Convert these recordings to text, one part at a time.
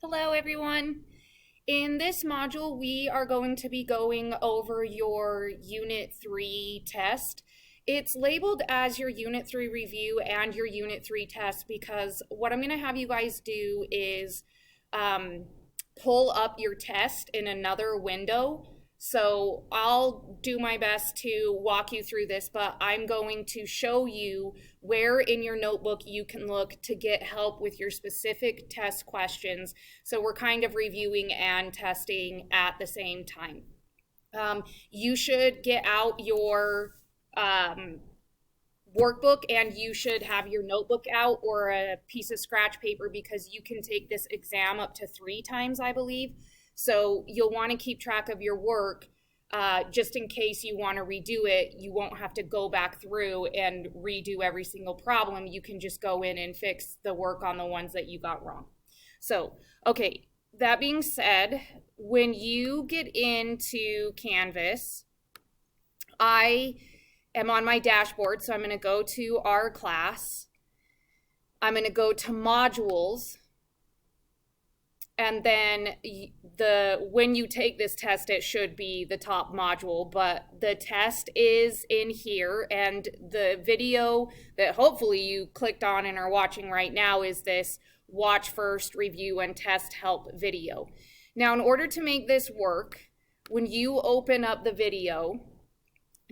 Hello everyone. In this module, we are going to be going over your Unit 3 test. It's labeled as your Unit 3 review and your Unit 3 test because what I'm going to have you guys do is pull up your test in another window. So I'll do my best to walk you through this, but I'm going to show you where in your notebook you can look to get help with your specific test questions. So we're kind of reviewing and testing at the same time. You should get out your workbook and you should have your notebook out or a piece of scratch paper because you can take this exam up to 3 times, I believe. So you'll want to keep track of your work just in case you want to redo it. You won't have to go back through and redo every single problem. You can just go in and fix the work on the ones that you got wrong. So, okay, that being said, when you get into Canvas, I am on my dashboard, so I'm going to go to our class. I'm going to go to modules. And then when you take this test, it should be the top module, but the test is in here, and the video that hopefully you clicked on and are watching right now is this watch first, review, and test help video. Now, in order to make this work, when you open up the video,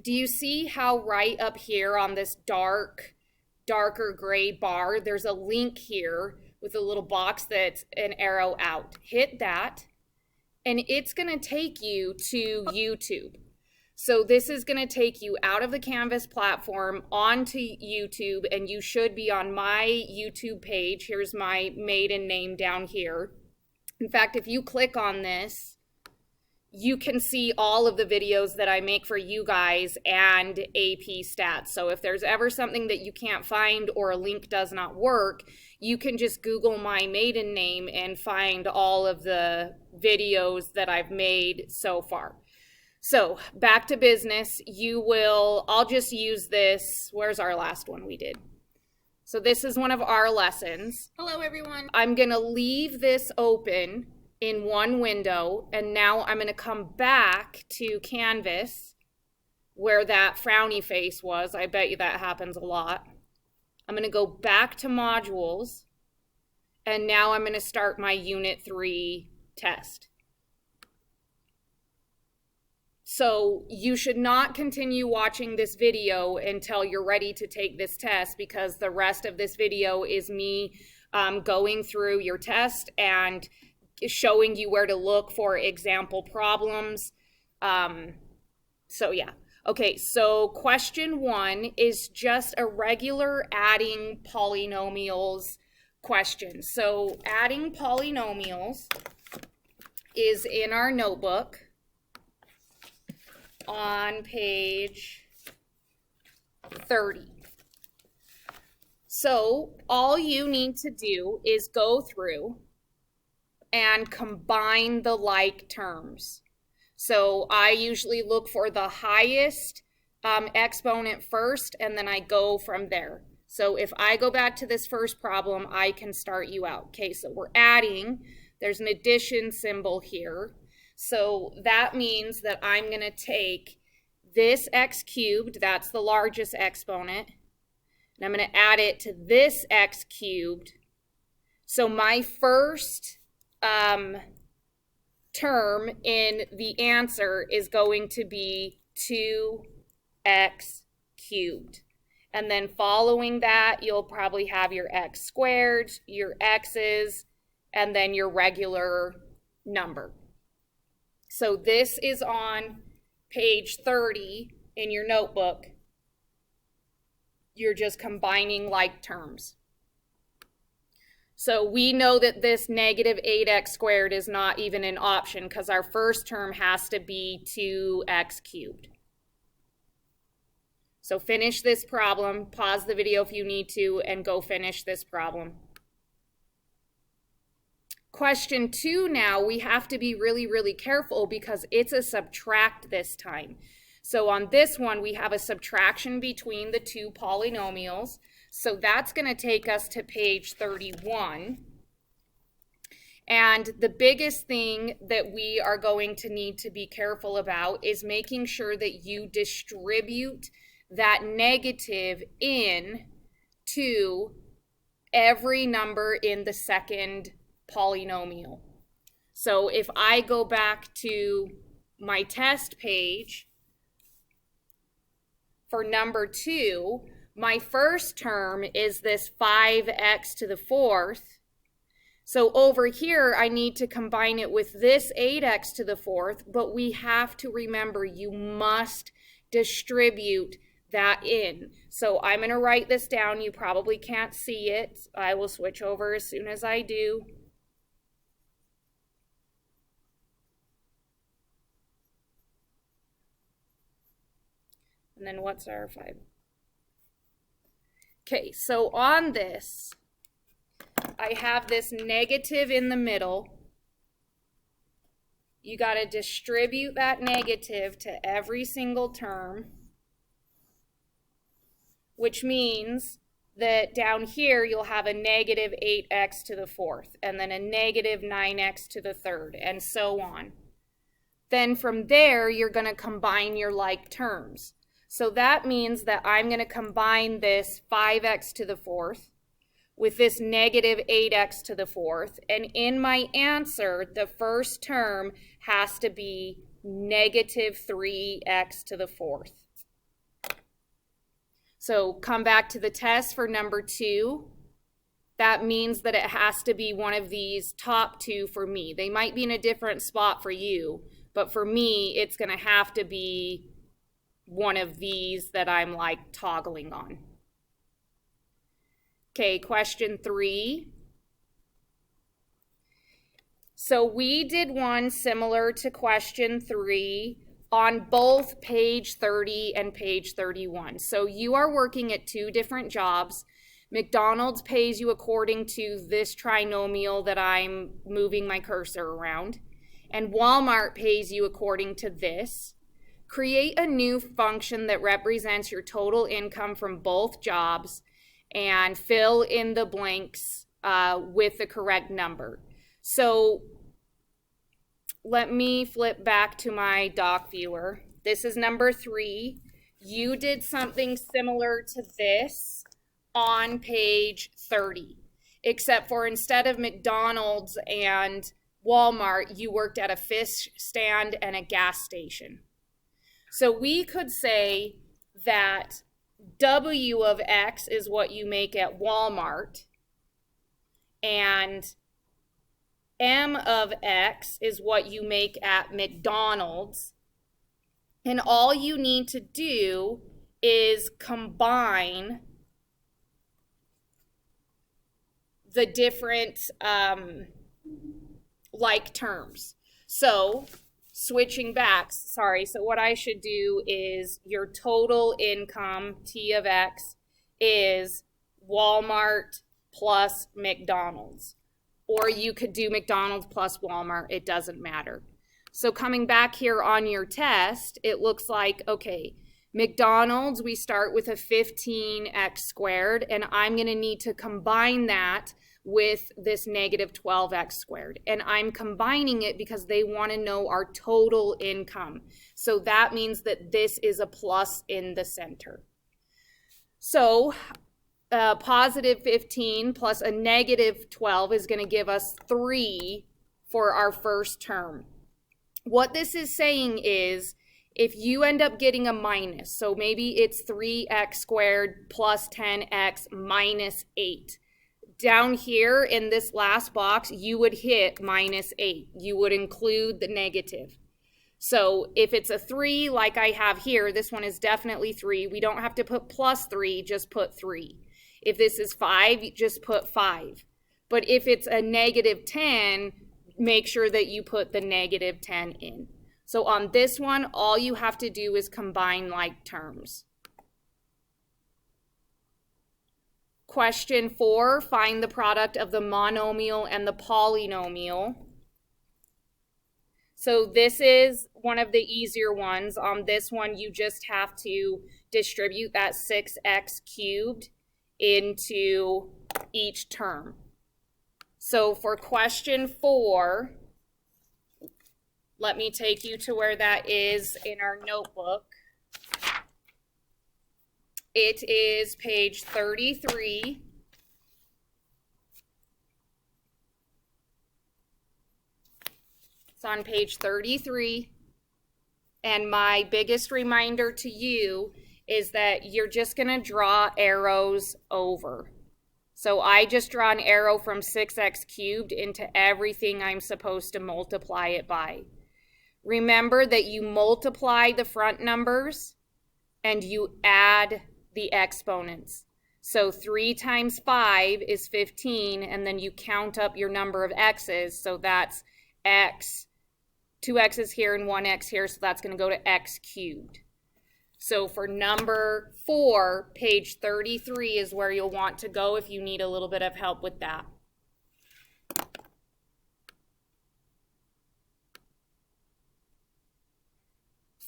do you see how right up here on this darker gray bar, there's a link here with a little box that's an arrow out. Hit that, and it's going to take you to YouTube. So this is going to take you out of the Canvas platform onto YouTube, and you should be on my YouTube page. Here's my maiden name down here. In fact, if you click on this, you can see all of the videos that I make for you guys and AP Stats. So if there's ever something that you can't find or a link does not work, you can just Google my maiden name and find all of the videos that I've made so far. So back to business, I'll just use this. Where's our last one we did? So this is one of our lessons. Hello everyone. I'm gonna leave this open in one window, and now I'm going to come back to Canvas where that frowny face was. I bet you that happens a lot. I'm going to go back to modules, and now I'm going to start my Unit 3 test. So you should not continue watching this video until you're ready to take this test, because the rest of this video is me going through your test and showing you where to look for example problems. So yeah. Okay, so question 1 is just a regular adding polynomials question. So adding polynomials is in our notebook on page 30. So all you need to do is go through and combine the like terms. So I usually look for the highest exponent first, and then I go from there. So if I go back to this first problem, I can start you out. Okay, so we're adding. There's an addition symbol here. So that means that I'm going to take this x cubed, that's the largest exponent, and I'm going to add it to this x cubed. So my first term in the answer is going to be 2x cubed. And then following that, you'll probably have your x squared, your x's, and then your regular number. So this is on page 30 in your notebook. You're just combining like terms. So we know that this negative 8x squared is not even an option because our first term has to be 2x cubed. So finish this problem, pause the video if you need to, and go finish this problem. Question 2 now, we have to be really, really careful because it's a subtract this time. So on this one, we have a subtraction between the two polynomials. So that's going to take us to page 31. And the biggest thing that we are going to need to be careful about is making sure that you distribute that negative in to every number in the second polynomial. So if I go back to my test page for number 2, my first term is this 5x to the 4th. So over here, I need to combine it with this 8x to the 4th, but we have to remember you must distribute that in. So I'm going to write this down. You probably can't see it. I will switch over as soon as I do. And then what's our 5? Okay, so on this, I have this negative in the middle. You got to distribute that negative to every single term, which means that down here you'll have a negative 8x to the 4th, and then a negative 9x to the 3rd, and so on. Then from there, you're going to combine your like terms. So that means that I'm going to combine this 5x to the 4th with this negative 8x to the 4th. And in my answer, the first term has to be negative 3x to the 4th. So come back to the test for number 2. That means that it has to be one of these top 2 for me. They might be in a different spot for you, but for me, it's going to have to be one of these that I'm like toggling on. Okay, question 3. So we did one similar to question 3 on both page 30 and page 31. So you are working at 2 different jobs. McDonald's pays you according to this trinomial that I'm moving my cursor around, and Walmart pays you according to this. Create a new function that represents your total income from both jobs and fill in the blanks with the correct number. So let me flip back to my doc viewer. This is number 3. You did something similar to this on page 30, except for instead of McDonald's and Walmart, you worked at a fish stand and a gas station. So we could say that W of X is what you make at Walmart, and M of X is what you make at McDonald's, and all you need to do is combine the different like terms. So switching back, so what I should do is your total income, T of X, is Walmart plus McDonald's. Or you could do McDonald's plus Walmart, it doesn't matter. So coming back here on your test, it looks like, okay, McDonald's, we start with a 15x squared, and I'm going to need to combine that with this negative 12x squared. And I'm combining it because they want to know our total income. So that means that this is a plus in the center. So positive 15 plus a negative 12 is going to give us 3 for our first term. What this is saying is if you end up getting a minus, so maybe it's 3x squared plus 10x minus 8. Down here in this last box, you would hit minus 8. You would include the negative. So if it's a 3 like I have here, this one is definitely 3. We don't have to put plus 3, just put 3. If this is 5, just put 5. But if it's a negative 10, make sure that you put the negative 10 in. So on this one, all you have to do is combine like terms. Question 4, find the product of the monomial and the polynomial. So this is one of the easier ones. On this one, you just have to distribute that 6x cubed into each term. So for question 4, let me take you to where that is in our notebook. It is page 33. It's on page 33. And my biggest reminder to you is that you're just going to draw arrows over. So I just draw an arrow from 6x cubed into everything I'm supposed to multiply it by. Remember that you multiply the front numbers and you add the exponents. So 3 times 5 is 15, and then you count up your number of x's. So that's x, 2 x's here and 1 x here, so that's going to go to x cubed. So for number 4, page 33 is where you'll want to go if you need a little bit of help with that.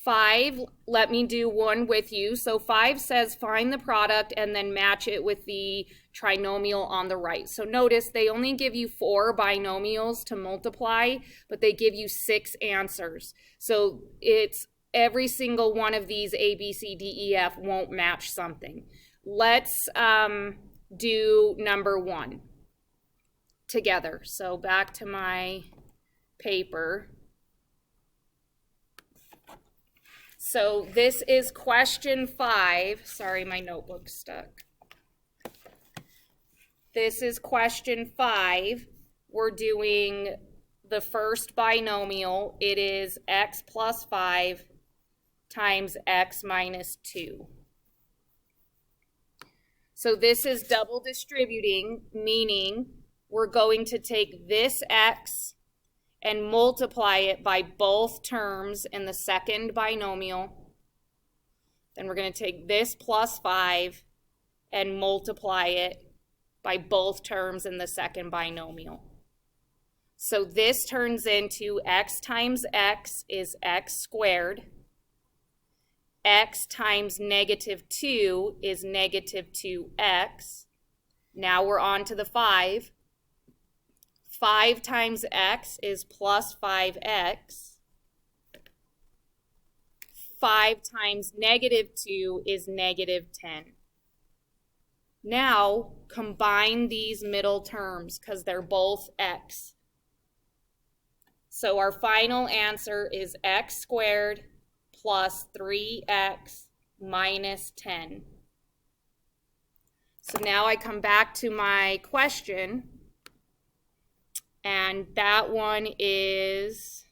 5, let me do one with you. So 5 says find the product and then match it with the trinomial on the right. So notice they only give you 4 binomials to multiply, but they give you 6 answers. So it's every single one of these A, B, C, D, E, F won't match something. Let's do number 1 together. So back to my paper. So this is question 5. Sorry, my notebook's stuck. This is question 5. We're doing the first binomial. It is x plus 5 times x minus 2. So this is double distributing, meaning we're going to take this x and multiply it by both terms in the second binomial. Then we're going to take this plus 5 and multiply it by both terms in the second binomial. So this turns into x times x is x squared. X times negative 2 is negative 2x. Now we're on to the 5. 5 times x is plus 5x. 5 times negative 2 is negative 10. Now combine these middle terms because they're both x. So our final answer is x squared plus 3x minus 10. So now I come back to my question. And that one is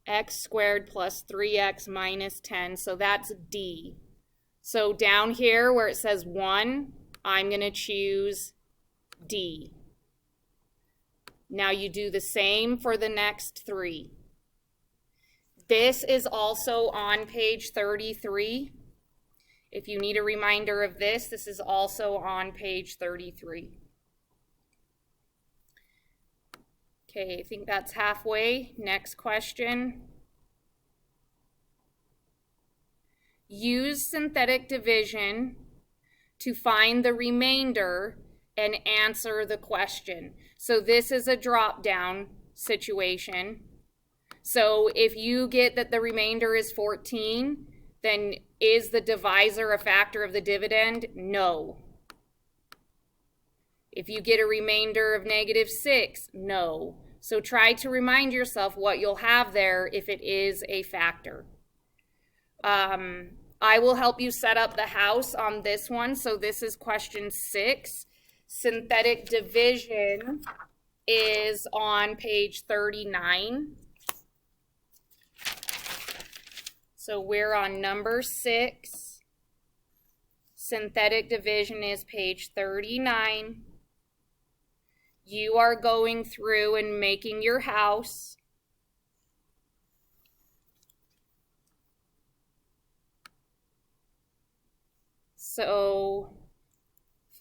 x squared plus 3x minus 10. So that's D. So down here where it says 1, I'm going to choose D. Now you do the same for the next 3. This is also on page 33. If you need a reminder of this, this is also on page 33. Okay, I think that's halfway. Next question. Use synthetic division to find the remainder and answer the question. So this is a drop-down situation. So if you get that the remainder is 14, then is the divisor a factor of the dividend? No. If you get a remainder of negative 6, no. So try to remind yourself what you'll have there if it is a factor. I will help you set up the house on this one. So this is question 6. Synthetic division is on page 39. So we're on number 6. Synthetic division is page 39. You are going through and making your house. So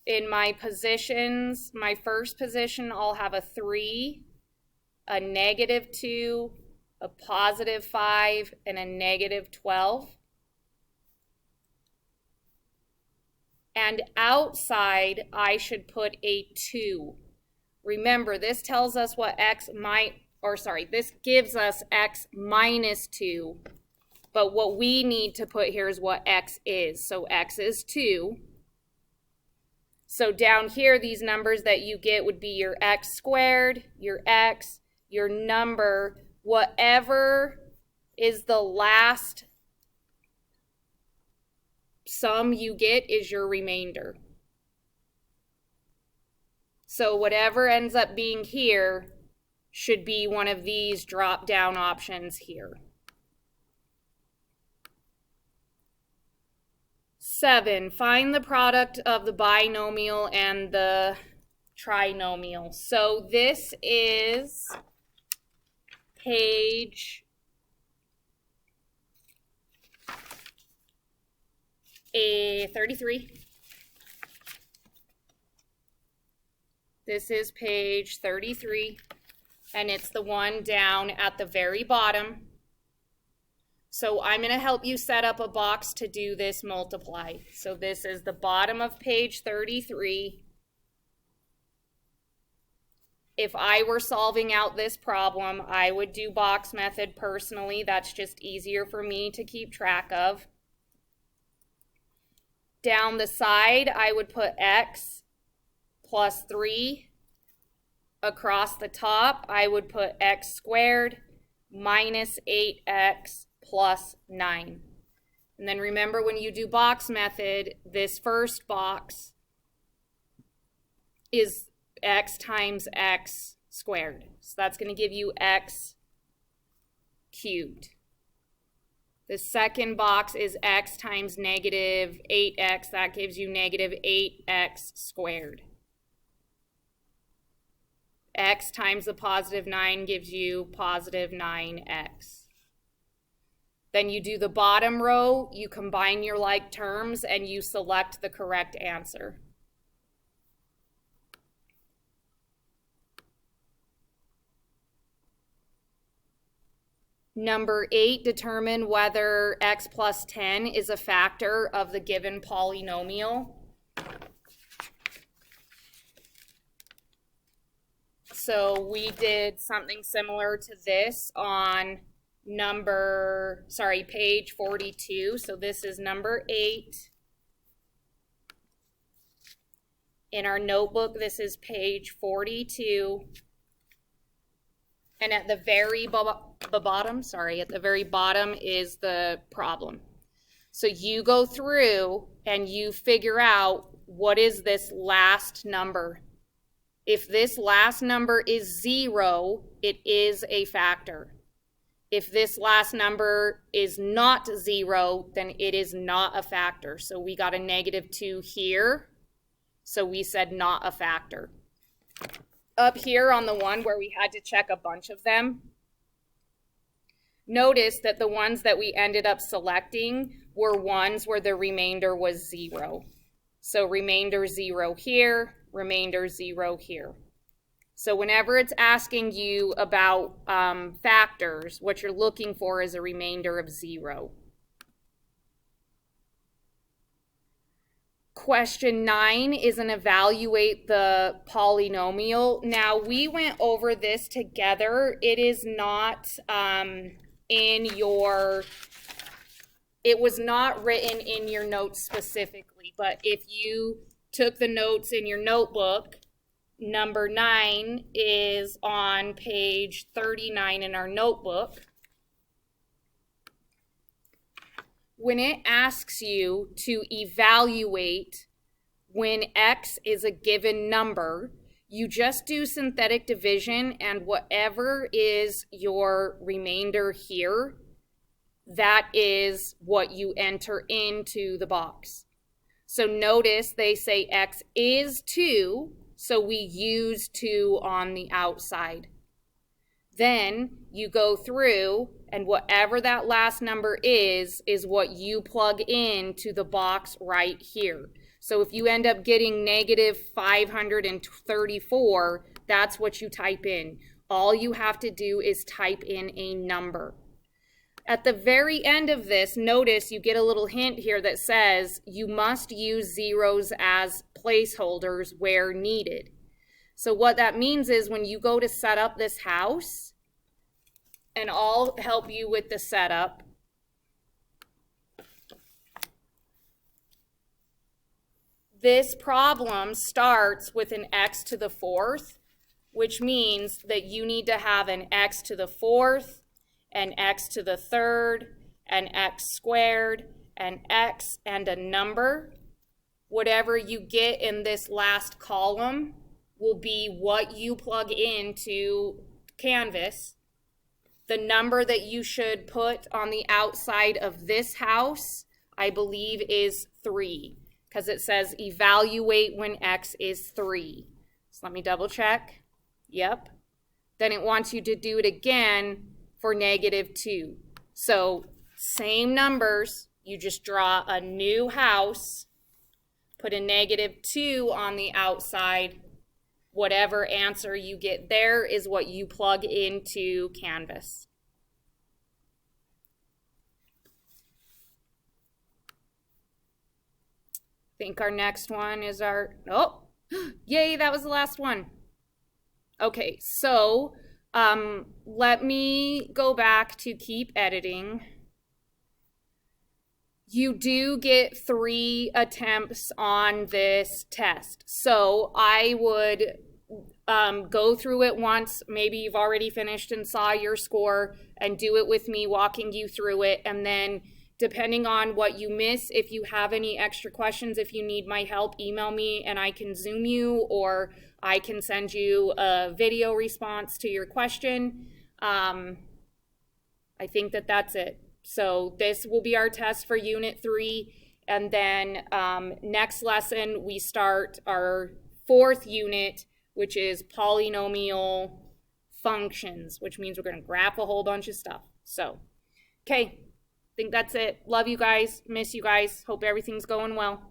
in my positions, my first position, I'll have a 3, a negative 2, a positive 5, and a negative 12. And outside, I should put a 2. Remember, this tells us what this gives us x minus 2. But what we need to put here is what x is. So x is 2. So down here, these numbers that you get would be your x squared, your x, your number, whatever is the last sum you get is your remainder. So whatever ends up being here should be one of these drop-down options here. 7, find the product of the binomial and the trinomial. So this is page 33. This is page 33, and it's the one down at the very bottom. So I'm going to help you set up a box to do this multiply. So this is the bottom of page 33. If I were solving out this problem, I would do box method personally. That's just easier for me to keep track of. Down the side, I would put x plus 3. Across the top, I would put x squared minus 8x plus 9. And then remember, when you do box method, this first box is x times x squared. So that's going to give you x cubed. The second box is x times negative 8x. That gives you negative 8x squared. X times the positive 9 gives you positive 9x. Then you do the bottom row, you combine your like terms, and you select the correct answer. Number 8, determine whether x plus 10 is a factor of the given polynomial. So we did something similar to this on page 42. So this is number 8. In our notebook, this is page 42. And at the very bottom is the problem. So you go through and you figure out, what is this last number? If this last number is 0, it is a factor. If this last number is not 0, then it is not a factor. So we got a -2 here. So we said not a factor. Up here on the one where we had to check a bunch of them, notice that the ones that we ended up selecting were ones where the remainder was 0. So remainder 0 here, remainder 0 here. So whenever it's asking you about factors, what you're looking for is a remainder of 0. Question 9 is an evaluate the polynomial. Now, we went over this together. It is not it was not written in your notes specifically, but if you took the notes in your notebook, number 9 is on page 39 in our notebook. When it asks you to evaluate when x is a given number, you just do synthetic division, and whatever is your remainder here, that is what you enter into the box. So notice they say x is 2, so we use 2 on the outside. Then you go through, and whatever that last number is what you plug into the box right here. So if you end up getting -534, that's what you type in. All you have to do is type in a number. At the very end of this, notice you get a little hint here that says you must use zeros as placeholders where needed. So what that means is when you go to set up this house, and I'll help you with the setup. This problem starts with an x to the fourth, which means that you need to have an x to the fourth, an x to the third, an x squared, an x, and a number. Whatever you get in this last column will be what you plug into Canvas. The number that you should put on the outside of this house, I believe, is 3, because it says evaluate when x is 3. So let me double check. Yep. Then it wants you to do it again for -2. So same numbers, you just draw a new house, put a -2 on the outside. Whatever answer you get there is what you plug into Canvas. I think our next one is our, oh, yay, that was the last one. Okay, so let me go back to keep editing. You do get 3 attempts on this test. So I would go through it once. Maybe you've already finished and saw your score, and do it with me walking you through it. And then depending on what you miss, if you have any extra questions, if you need my help, email me and I can Zoom you, or I can send you a video response to your question. I think that that's it. So this will be our test for Unit 3. And then next lesson, we start our 4th unit, which is polynomial functions, which means we're going to graph a whole bunch of stuff. So, okay, I think that's it. Love you guys. Miss you guys. Hope everything's going well.